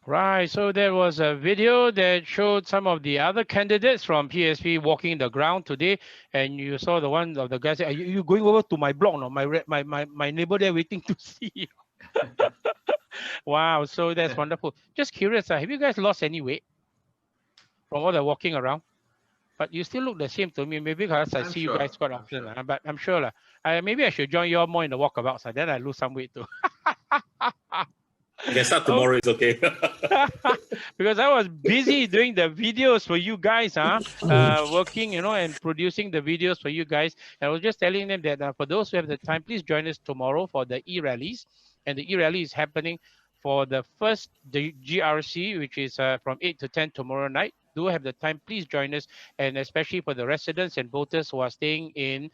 Right, so there was a video that showed some of the other candidates from PSP walking the ground today, and you saw the one of the guys say, "Are you going over to my block? No, my neighbor there waiting to see you." Wow, so that's wonderful. Just curious, have you guys lost any weight from all the walking around? But you still look the same to me. Maybe because I I'm see you sure. guys quite I'm often, sure. but I'm sure maybe I should join you all more in the walkabouts, then I lose some weight too. You can start Oh, tomorrow. It's okay. because I was busy doing the videos for you guys, working, and producing the videos for you guys. And I was just telling them that for those who have the time, please join us tomorrow for the e-rallies. And the e-rally is happening for the GRC, which is from 8 to 10 tomorrow night. Do have the time, please join us. And especially for the residents and voters who are staying in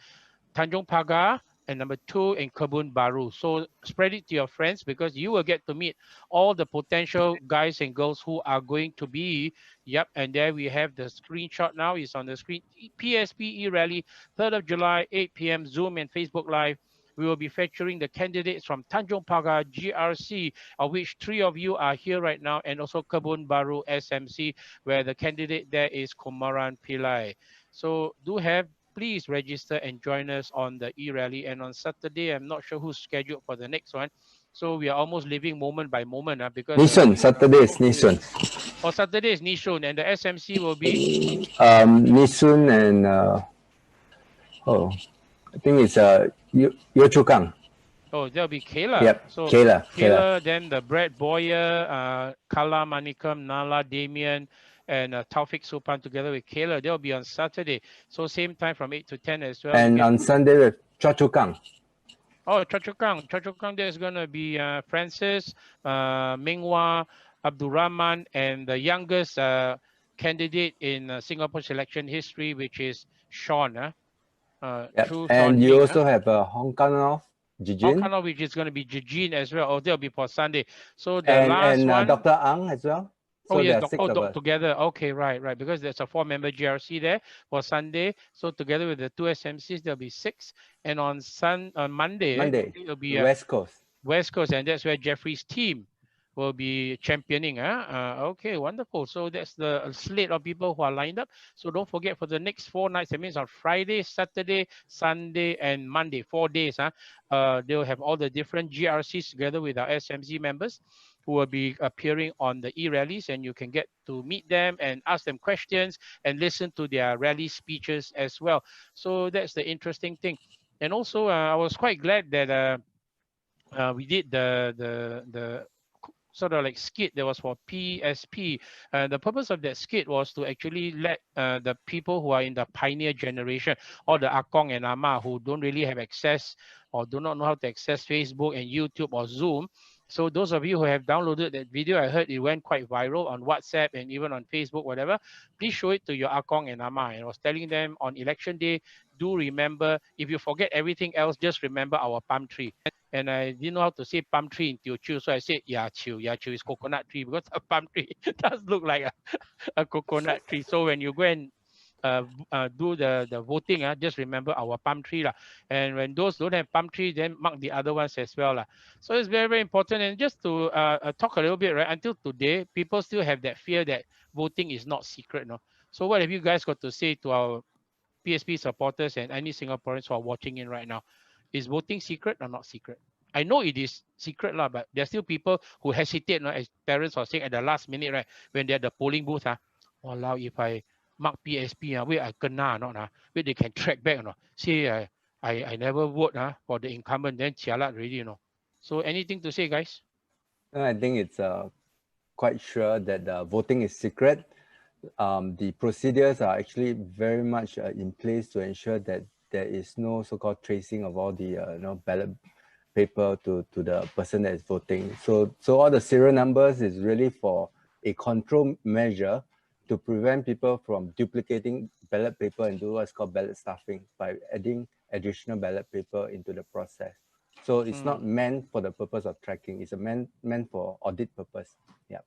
Tanjong Pagar, and number 2 in Kebun Baru. So spread it to your friends because you will get to meet all the potential guys and girls who are going to be. Yep, and there we have the screenshot now. It's on the screen. PSP rally, 3rd of July, 8 p.m. Zoom and Facebook Live. We will be featuring the candidates from Tanjong Pagar GRC, of which 3 of you are here right now, and also Kebun Baru SMC, where the candidate there is Kumaran Pillai. So do have please register and join us on the e-rally. And on Saturday, I'm not sure who's scheduled for the next one. So we are almost living moment by moment because Nishun, Saturday is Nishun. or Saturday is Nishun, and the SMC will be Nishun and I think it's Yio Chu Kang. oh, there'll be Kayla. Yep, So Kayla. then the Brad Boyer, Kala Manikam, Nala Damien, and Taufik Supan together with Kayla. They'll be on Saturday. So same time from 8 to 10 as well. And on Sunday with Chua Chu Kang. Oh, Choa Chu Kang, there's going to be Francis, Minghua, Abdurrahman, and the youngest candidate in Singapore selection history, which is Sean. Yep. Sean And you Hing, also have Hong Kong of Jijin. Hong which is going to be Jijin as well. Oh, that'll be for Sunday. So the And last one. Dr. Ang as well. Oh, So yes, there are 6 of us. together. Okay, right. Because there's a 4-member GRC there for Sunday. So together with the 2 SMCs, there'll be 6. And on Monday, it'll be West Coast. West Coast, and that's where Jeffrey's team will be championing. Okay, wonderful. So that's the slate of people who are lined up. So don't forget for the next 4 nights, that means on Friday, Saturday, Sunday, and Monday, 4 days. They'll have all the different GRCs together with our SMC members who will be appearing on the e-rallies, and you can get to meet them and ask them questions and listen to their rally speeches as well. So that's the interesting thing. And also, I was quite glad that we did the sort of like skit that was for PSP. The purpose of that skit was to actually let the people who are in the pioneer generation, or the Akong and Ama who don't really have access or do not know how to access Facebook and YouTube or Zoom. So those of you who have downloaded that video, I heard it went quite viral on WhatsApp and even on Facebook, whatever. Please show it to your Akong and Ama. And I was telling them on election day, do remember, if you forget everything else, just remember our palm tree. And I didn't know how to say palm tree in Teochew, so I said Yachiu. Yachiu is coconut tree because a palm tree does look like a coconut tree. So when you go and do the voting, just remember our palm tree. And when those don't have palm tree, then mark the other ones as well. So it's very, very important. And just to talk a little bit, right, until today, people still have that fear that voting is not secret. No? So what have you guys got to say to our PSP supporters and any Singaporeans who are watching in right now? Is voting secret or not secret? I know it is secret, but there are still people who hesitate, as parents are saying at the last minute, right? When they're at the polling booth, walao, if I mark PSP, wait, I kena or not, wait, they can track back or not. Say, I never vote for the incumbent, then jialat already, So anything to say, guys? I think it's quite sure that voting is secret. The procedures are actually very much in place to ensure that there is no so-called tracing of all the ballot paper to the person that is voting. So all the serial numbers is really for a control measure to prevent people from duplicating ballot paper and do what's called ballot stuffing by adding additional ballot paper into the process. So it's not meant for the purpose of tracking. It's meant for audit purpose. Yeah.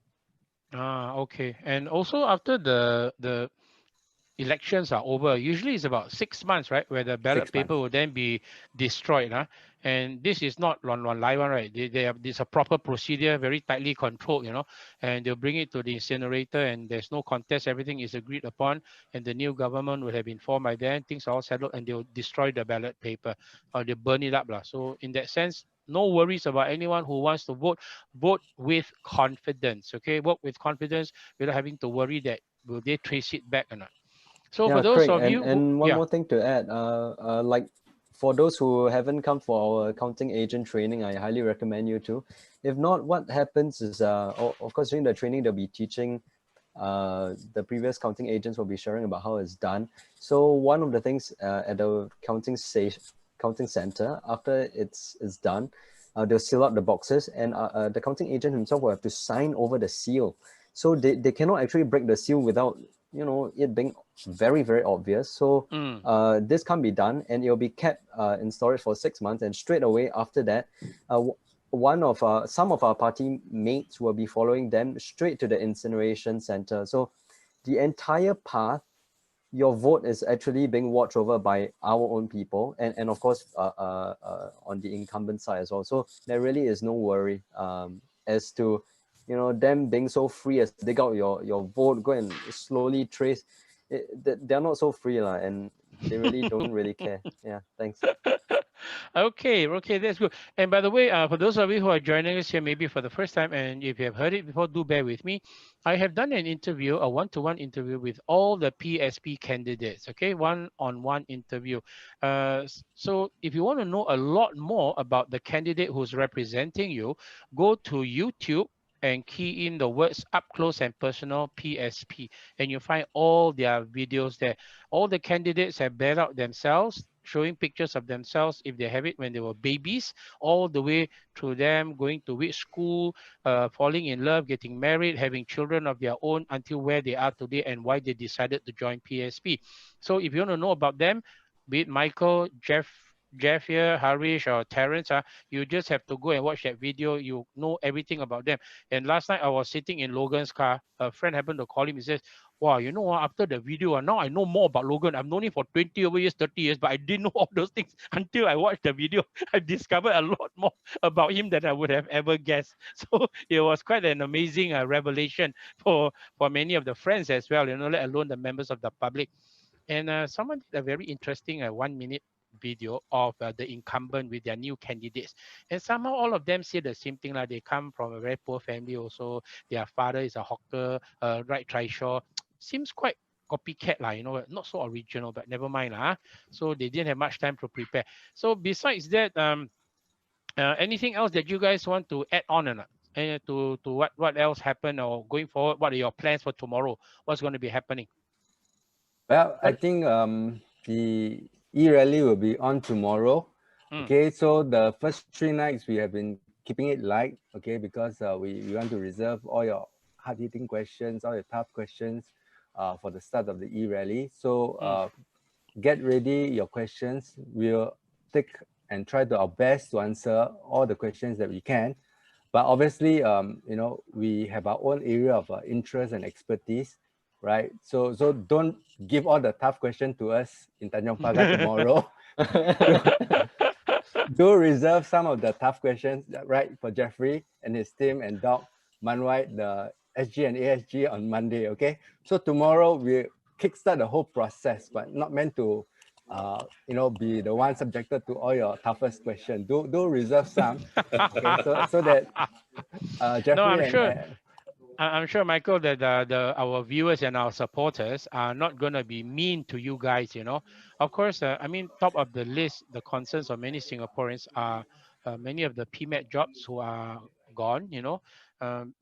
Okay. And also after the elections are over, usually it's about 6 months, right, where the ballot 6 paper months. will then be destroyed. And this is not one live one, right? They have this a proper procedure, very tightly controlled, and they'll bring it to the incinerator, and there's no contest. Everything is agreed upon, and the new government will have been formed by then. Things are all settled, and they'll destroy the ballot paper or they burn it up, lah. So in that sense, no worries about anyone who wants to vote. Vote with confidence, okay? Vote with confidence without having to worry that will they trace it back or not. So for Yeah, those Craig, of you who, and one yeah, more thing to add, like for those who haven't come for our accounting agent training, I highly recommend you to. If not, what happens is, of course, during the training, they'll be teaching, the previous counting agents will be sharing about how it's done. So one of the things at the counting center, after it's done, they'll seal up the boxes, and the counting agent himself will have to sign over the seal. So they cannot actually break the seal without, it being very, very obvious. So this can't be done, and it'll be kept in storage for 6 months. And straight away after that, some of our party mates will be following them straight to the incineration center. So the entire path, your vote is actually being watched over by our own people, and of course on the incumbent side as well. So there really is no worry as to them being so free as to dig out your vote, go and slowly trace. They're not so free and they really don't really care. Yeah, thanks. Okay, that's good. And by the way, for those of you who are joining us here maybe for the first time, and if you have heard it before, do bear with me. I have done an interview, a one-to-one interview with all the PSP candidates, okay? One-on-one interview. So if you want to know a lot more about the candidate who's representing you, go to YouTube and key in the words up close and personal PSP, and you'll find all their videos there. All the candidates have bared out themselves, showing pictures of themselves if they have it when they were babies, all the way through them going to which school, falling in love, getting married, having children of their own, until where they are today and why they decided to join PSP. So if you want to know about them, be it Michael, Jeff here, Harish, or Terrence, you just have to go and watch that video. You know everything about them. And last night I was sitting in Logan's car. A friend happened to call him. He says, wow, after the video, now I know more about Logan. I've known him for 20 over years, 30 years, but I didn't know all those things until I watched the video. I discovered a lot more about him than I would have ever guessed. So it was quite an amazing revelation for many of the friends as well, let alone the members of the public. And someone did a very interesting 1 minute video of the incumbent with their new candidates. And somehow all of them say the same thing, like they come from a very poor family also. Their father is a hawker, right trishaw. Seems quite copycat, not so original, but never mind. So they didn't have much time to prepare. So besides that, anything else that you guys want to add on or not? To what else happened or going forward? What are your plans for tomorrow? What's going to be happening? Well, I think the e-rally will be on tomorrow. Okay, so the first 3 nights we have been keeping it light, okay, because we want to reserve all your hard-hitting questions, all your tough questions for the start of the e-rally. So get ready your questions. We'll take and try to our best to answer all the questions that we can. But obviously, we have our own area of interest and expertise, right? So don't give all the tough questions to us in Tanjong Pagar tomorrow. Do reserve some of the tough questions, right, for Jeffrey and his team and Doc Manwai, the SG and ASG on Monday, okay? So tomorrow we kickstart the whole process, but not meant to be the one subjected to all your toughest questions. Do reserve some, okay? So that Jeffrey No, I'm and sure. I'm sure, Michael, that our viewers and our supporters are not going to be mean to you guys. Of course, top of the list, the concerns of many Singaporeans are many of the PMAT jobs who are gone.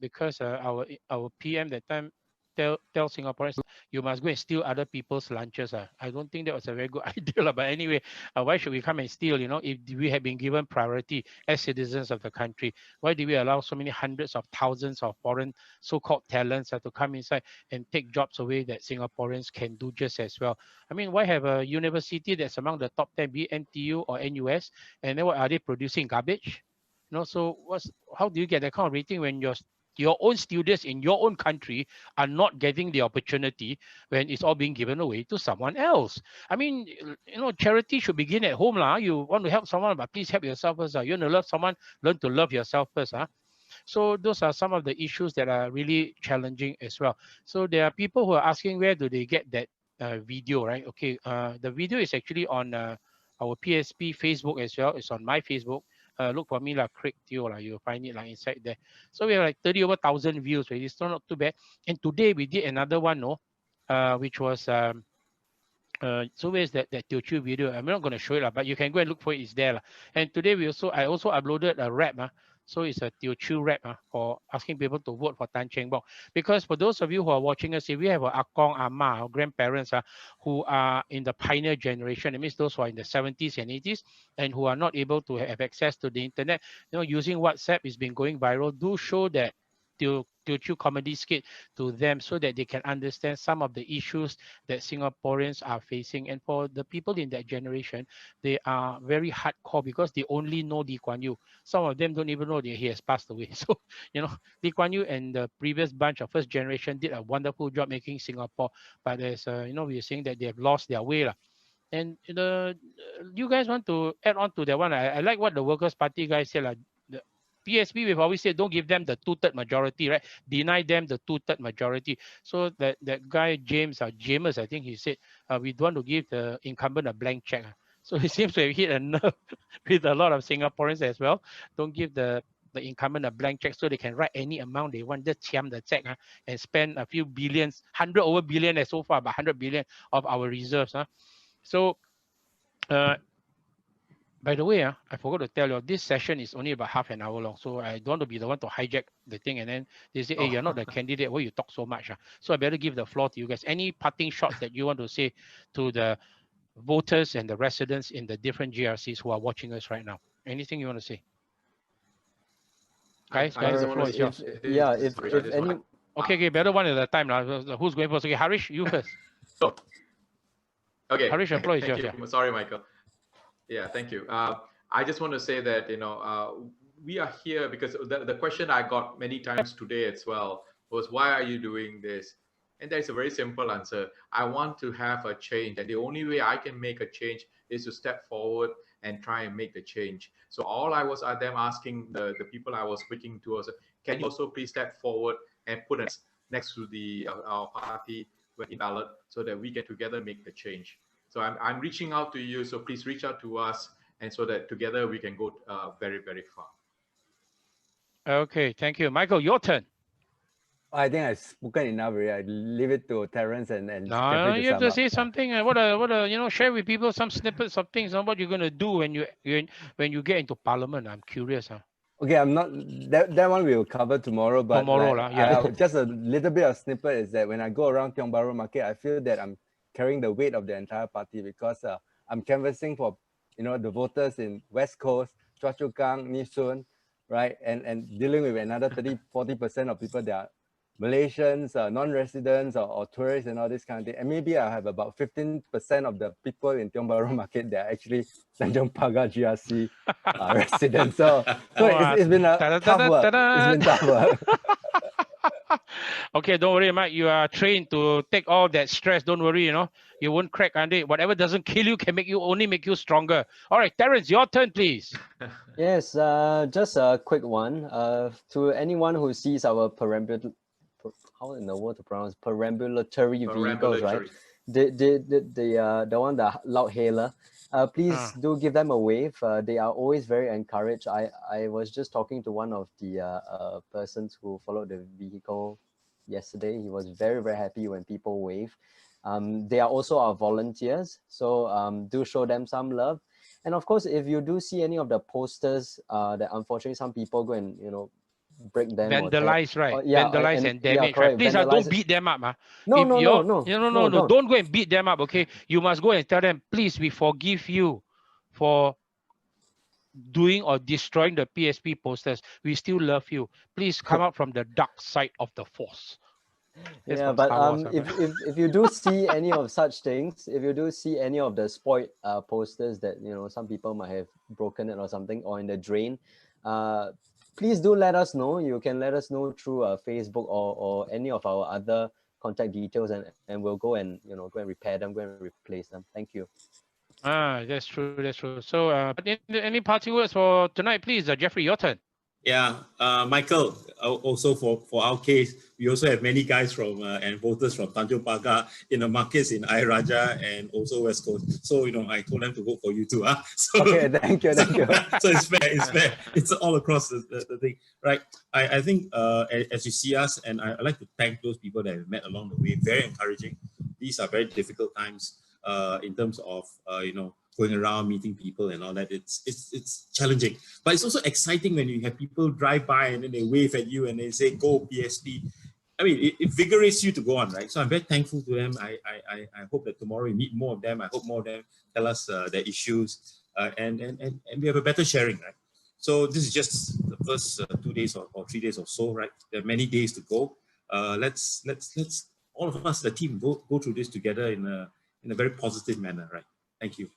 Because our PM that time tell Singaporeans, you must go and steal other people's lunches. I don't think that was a very good idea. But anyway, why should we come and steal? If we have been given priority as citizens of the country, why do we allow so many hundreds of thousands of foreign so-called talents to come inside and take jobs away that Singaporeans can do just as well? Why have a university that's among the top 10, be NTU or NUS, and then what are they producing? Garbage? So how do you get that kind of rating when your Your own students in your own country are not getting the opportunity when it's all being given away to someone else. I mean, charity should begin at home. You want to help someone, but please help yourself first. You want to love someone, learn to love yourself first. So those are some of the issues that are really challenging as well. So there are people who are asking where do they get that video, right? Okay, the video is actually on our PSP Facebook as well. It's on my Facebook. Look for me Craig Teo you'll find it inside there. So we have like 30 over 1,000 views. Right? It's not too bad. And today we did another one, which was so where's that Teochew video? I'm not going to show it, but you can go and look for it. It's there. And today I also uploaded a rap. So it's a Teochew rap for asking people to vote for Tan Cheng Bock. Because for those of you who are watching us, if we have a Akong, Ama, or grandparents who are in the pioneer generation, it means those who are in the 70s and 80s and who are not able to have access to the internet, using WhatsApp is been going viral. Do show that Teochew comedy skit to them so that they can understand some of the issues that Singaporeans are facing. And for the people in that generation, they are very hardcore because they only know Lee Kuan Yew. Some of them don't even know that he has passed away. So, Lee Kuan Yew and the previous bunch of first generation did a wonderful job making Singapore. But as we are saying that they have lost their way. And you guys want to add on to that one? I like what the Workers' Party guys said. The PSP, we've always said, don't give them the 2/3 majority, right? Deny them the 2/3 majority. So that guy, James, I think he said, we don't want to give the incumbent a blank check. So he seems to have hit a nerve with a lot of Singaporeans as well. Don't give the incumbent a blank check so they can write any amount they want, just chiam the check and spend a few billions, 100 over billion as so far, but 100 billion of our reserves. So, by the way, I forgot to tell you, this session is only about half an hour long. So I don't want to be the one to hijack the thing. And then they say, hey, you're not the candidate. Why you talk so much? So I better give the floor to you guys. Any parting shots that you want to say to the voters and the residents in the different GRCs who are watching us right now? Anything you want to say? Guys, the floor is yours. If any... Okay, better one at a time. Who's going first? Okay, Harish, you first. Okay. Harish, the floor is yours. Yeah. Sorry, Michael. Yeah, thank you. I just want to say that, we are here because the question I got many times today as well was, why are you doing this? And there's a very simple answer. I want to have a change. And the only way I can make a change is to step forward and try and make the change. So all I was them asking the people I was speaking to was, can you also please step forward and put us next to our party when in ballot so that we can together make the change. So I'm reaching out to you. So please reach out to us, and so that together we can go very, very far. Okay, thank you. Michael, your turn. I think I've spoken enough already. I leave it to Terence and no, you have to say something. Share with people some snippets of things on what you're going to do when you get into Parliament. I'm curious. Okay, I'm not that one we will cover tomorrow. But tomorrow, just a little bit of snippet is that when I go around Tiong Bahru Market, I feel that I'm carrying the weight of the entire party because I'm canvassing for the voters in West Coast, Choa Chu Kang, Nee Soon, right, and dealing with another 30-40% of people that are Malaysians, non-residents or tourists and all this kind of thing. And maybe I have about 15% of the people in Tiong Bahru Market that are actually Tanjong Pagar GRC residents. So it's been a tough work. It's been tough work. Okay, don't worry, Mike. You are trained to take all that stress. Don't worry, you won't crack under it. Whatever doesn't kill you can only make you stronger. All right, Terence, your turn, please. Yes, just a quick one. To anyone who sees our perambulatory vehicles, right? The one, the loud hailer. Please do give them a wave. They are always very encouraged. I was just talking to one of the persons who followed the vehicle yesterday. He was very, very happy when people wave. They are also our volunteers, so do show them some love. And of course, if you do see any of the posters that unfortunately some people go and break them, vandalize, right? Vandalize and damage. Correct. Right? Please don't beat them up. No, don't go and beat them up. Okay, you must go and tell them, please, we forgive you for doing or destroying the PSP posters. We still love you. Please come out from the dark side of the force. But if you do see any of such things, if you do see any of the spoiled posters that some people might have broken it or something, or in the drain, please do let us know. You can let us know through Facebook or any of our other contact details, and we'll go and go and repair them, go and replace them. Thank you. That's true. That's true. So, any parting words for tonight, please, Jeffrey? Your turn. Yeah, Michael, also for our case, we also have many guys from and voters from Tanjong Pagar in the markets in Ayer Rajah and also West Coast. So, I told them to vote for you too. So, Okay, thank you. so it's fair, it's fair. It's all across the thing, right? I think as you see us, and I'd like to thank those people that have met along the way, very encouraging. These are very difficult times in terms of, going around meeting people and all that. It's challenging, but it's also exciting when you have people drive by and then they wave at you and they say, "Go PSP." I mean, it invigorates you to go on, right? So I'm very thankful to them. I hope that tomorrow we meet more of them. I hope more of them tell us their issues, and we have a better sharing, right? So this is just the first 2 days or 3 days or so, right? There are many days to go. Let's all of us, the team, go through this together in a very positive manner, right? Thank you.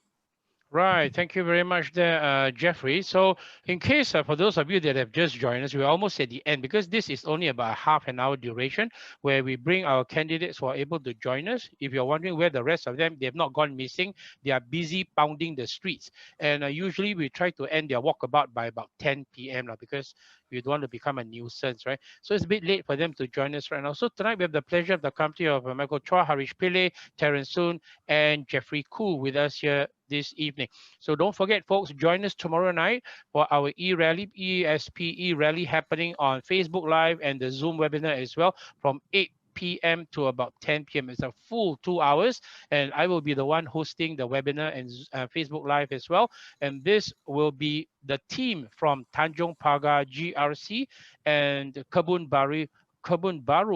Right. Thank you very much there, Jeffrey. So in case for those of you that have just joined us, we're almost at the end because this is only about half an hour duration where we bring our candidates who are able to join us. If you're wondering where the rest of them, they have not gone missing. They are busy pounding the streets. And usually we try to end their walkabout by about 10 p.m. because we don't want to become a nuisance, right? So it's a bit late for them to join us right now. So tonight we have the pleasure of the company of Michael Chua, Harish Pillay, Terence Soon, and Jeffrey Koo with us here this evening. So don't forget, folks, join us tomorrow night for our e-rally, PSP e-rally happening on Facebook Live and the Zoom webinar as well from 8 p.m. to about 10 p.m. It's a full 2 hours, and I will be the one hosting the webinar and Facebook Live as well. And this will be the team from Tanjong Pagar GRC and Kebun Baru,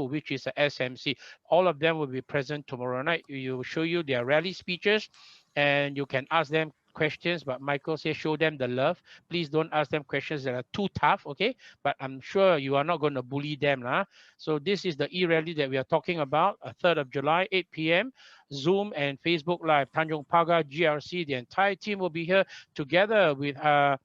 which is a SMC. All of them will be present tomorrow night. We will show you their rally speeches, and you can ask them questions, but Michael says show them the love. Please don't ask them questions that are too tough, okay? But I'm sure you are not going to bully them. So this is the e-rally that we are talking about, 3rd of July, 8 p.m. Zoom and Facebook Live, Tanjong Pagar GRC. The entire team will be here together with Kumaran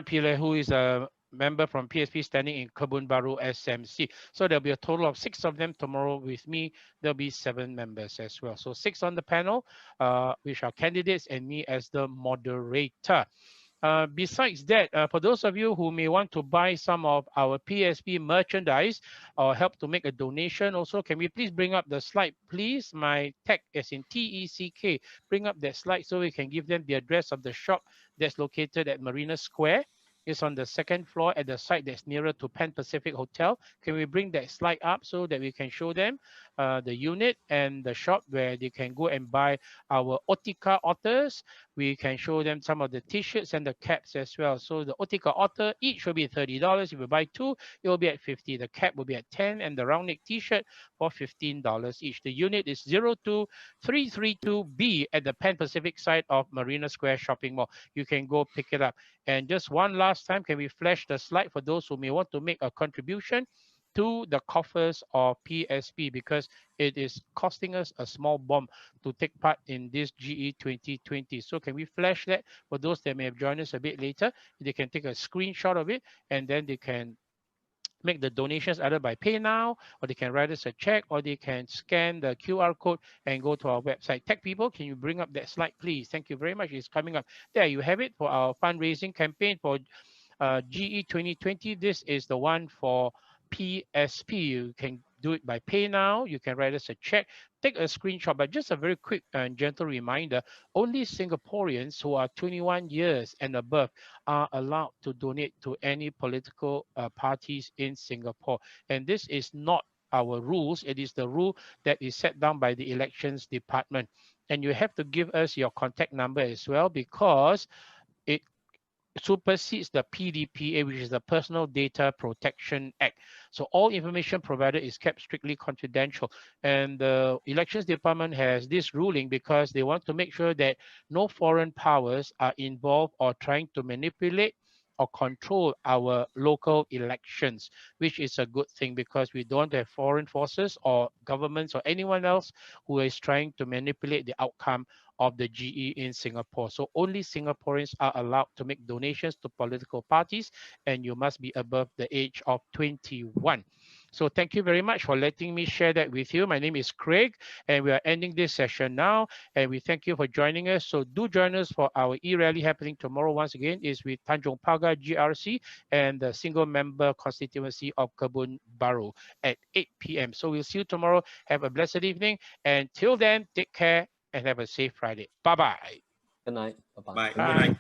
Pillay, who is a member from PSP standing in Kebun Baru SMC. So there'll be a total of 6 of them tomorrow with me. There'll be 7 members as well. So 6 on the panel, which are candidates, and me as the moderator. Besides that, for those of you who may want to buy some of our PSP merchandise or help to make a donation also, can we please bring up the slide, please? My tech is in TECK. Bring up that slide so we can give them the address of the shop that's located at Marina Square. It's on the 2nd floor at the site that's nearer to Pan Pacific Hotel. Can we bring that slide up so that we can show them the unit and the shop where they can go and buy our Otika otters? We can show them some of the t-shirts and the caps as well. So the Otika otter each will be $30. If you buy 2, it will be at $50. The cap will be at $10, and the round neck t-shirt for $15 each. The unit is 02332B at the Pan Pacific side of Marina Square Shopping Mall. You can go pick it up. And just one last time, can we flash the slide for those who may want to make a contribution to the coffers of PSP, because it is costing us a small bomb to take part in this GE 2020. So can we flash that for those that may have joined us a bit later? They can take a screenshot of it, and then they can make the donations either by PayNow, or they can write us a check, or they can scan the QR code and go to our website. Tech people, can you bring up that slide, please? Thank you very much. It's coming up. There you have it for our fundraising campaign for GE 2020. This is the one for PSP. You can do it by PayNow. You can write us a check, take a screenshot. But just a very quick and gentle reminder, only Singaporeans who are 21 years and above are allowed to donate to any political parties in Singapore. And this is not our rules. It is the rule that is set down by the elections department. And you have to give us your contact number as well, because it supersedes the PDPA, which is the Personal Data Protection Act. So all information provided is kept strictly confidential. And the elections department has this ruling because they want to make sure that no foreign powers are involved or trying to manipulate or control our local elections, which is a good thing because we don't have foreign forces or governments or anyone else who is trying to manipulate the outcome of the GE in Singapore. So only Singaporeans are allowed to make donations to political parties, and you must be above the age of 21. So thank you very much for letting me share that with you. My name is Craig, and we are ending this session now. And we thank you for joining us. So do join us for our e-rally happening tomorrow. Once again, is with Tanjong Pagar GRC and the single member constituency of Kebun Baru at 8 p.m. So we'll see you tomorrow. Have a blessed evening. And till then, take care and have a safe Friday. Bye-bye. Good night. Bye-bye. Bye. Good Bye. night.